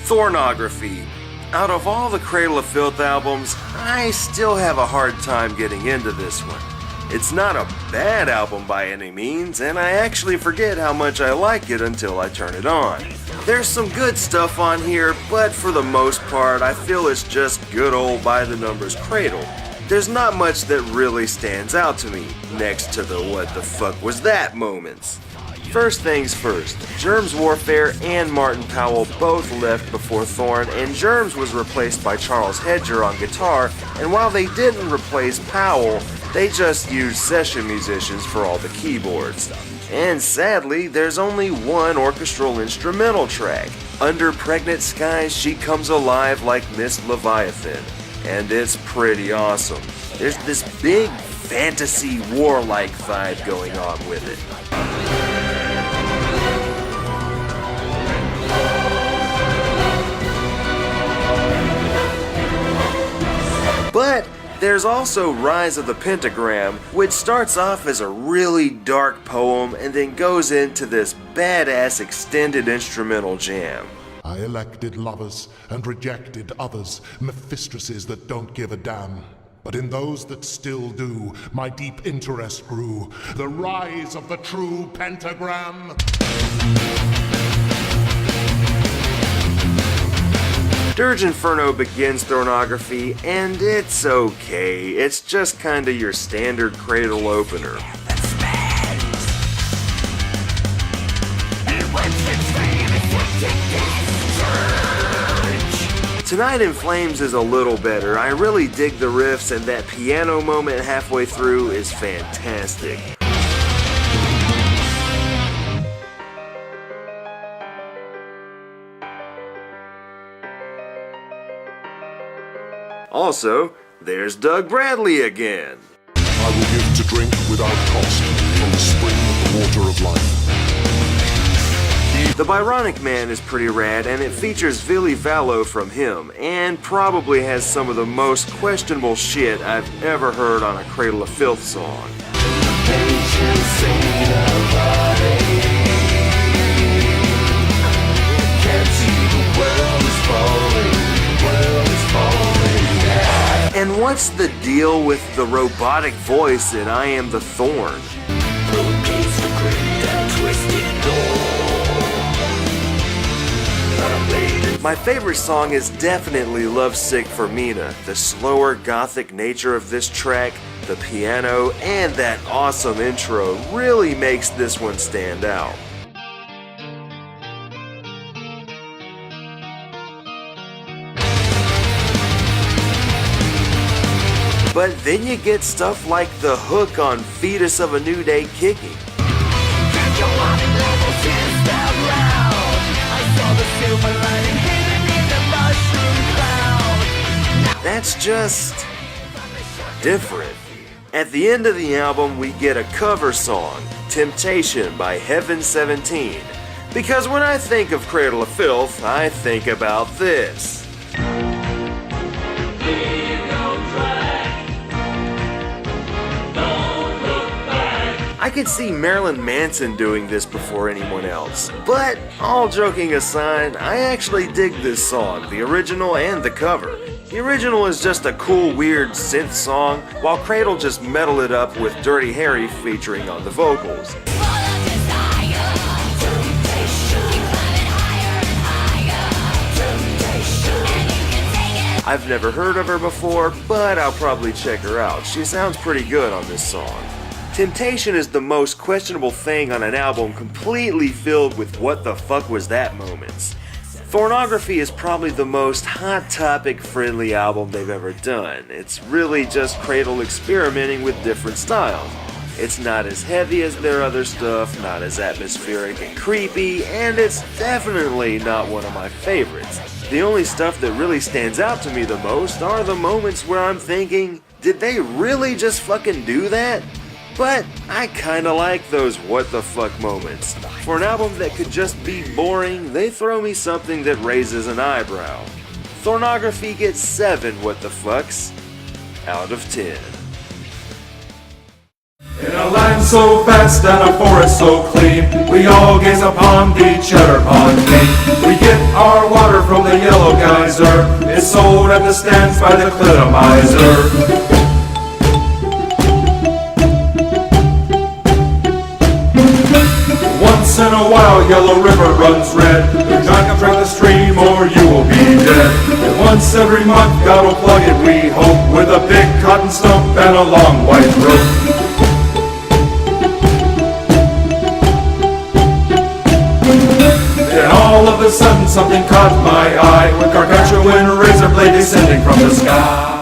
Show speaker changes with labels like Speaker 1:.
Speaker 1: Thornography. Out of all the Cradle of Filth albums, I still have a hard time getting into this one. It's not a bad album by any means, and I actually forget how much I like it until I turn it on. There's some good stuff on here, but for the most part, I feel it's just good old by the numbers Cradle. There's not much that really stands out to me, next to the what the fuck was that moments. First things first, Germs Warfare and Martin Powell both left before Thorn, and Germs was replaced by Charles Hedger on guitar, and while they didn't replace Powell, they just used session musicians for all the keyboards. And sadly, there's only one orchestral instrumental track. Under Pregnant Skies, she comes alive like Miss Leviathan, and it's pretty awesome. There's this big fantasy warlike vibe going on with it. But there's also Rise of the Pentagram, which starts off as a really dark poem and then goes into this badass extended instrumental jam.
Speaker 2: I elected lovers and rejected others, Mephistresses that don't give a damn. But in those that still do, my deep interest grew. The rise of the true pentagram.
Speaker 1: Dirge Inferno begins Thornography, and it's okay. It's just kinda your standard Cradle opener. Tonight in Flames is a little better. I really dig the riffs, and that piano moment halfway through is fantastic. Also, there's Doug Bradley again.
Speaker 2: I will give to drink without cost from the spring of the water of life.
Speaker 1: The Byronic Man is pretty rad, and it features Villy Vallow from him, and probably has some of the most questionable shit I've ever heard on a Cradle of Filth song. And what's the deal with the robotic voice in I Am the Thorn? My favorite song is definitely Lovesick for Mina. The slower gothic nature of this track, the piano, and that awesome intro really makes this one stand out. But then you get stuff like the hook on Fetus of a New Day Kicking. That's just different. At the end of the album, we get a cover song, Temptation by Heaven 17. Because when I think of Cradle of Filth, I think about this. I could see Marilyn Manson doing this before anyone else, but all joking aside, I actually dig this song, the original and the cover. The original is just a cool, weird synth song, while Cradle just metal it up with Dirty Harry featuring on the vocals. I've never heard of her before, but I'll probably check her out. She sounds pretty good on this song. Temptation is the most questionable thing on an album, completely filled with what the fuck was that moments. Thornography is probably the most hot topic friendly album they've ever done. It's really just Cradle experimenting with different styles. It's not as heavy as their other stuff, not as atmospheric and creepy, and it's definitely not one of my favorites. The only stuff that really stands out to me the most are the moments where I'm thinking, did they really just fucking do that? But I kinda like those what the fuck moments. For an album that could just be boring, they throw me something that raises an eyebrow. Thornography gets 7 what the fucks out of 10.
Speaker 3: Time so fast and a forest so clean, we all gaze upon the Cheddar Pond King. We get our water from the yellow geyser, it's sold at the stands by the Clitomizer. Once in a while, Yellow River runs red. Drink the stream or you will be dead. And once every month, God will plug it, we hope, with a big cotton stump and a long white rope. Then all of a sudden, something caught my eye, with gargantuan razor blade descending from the sky.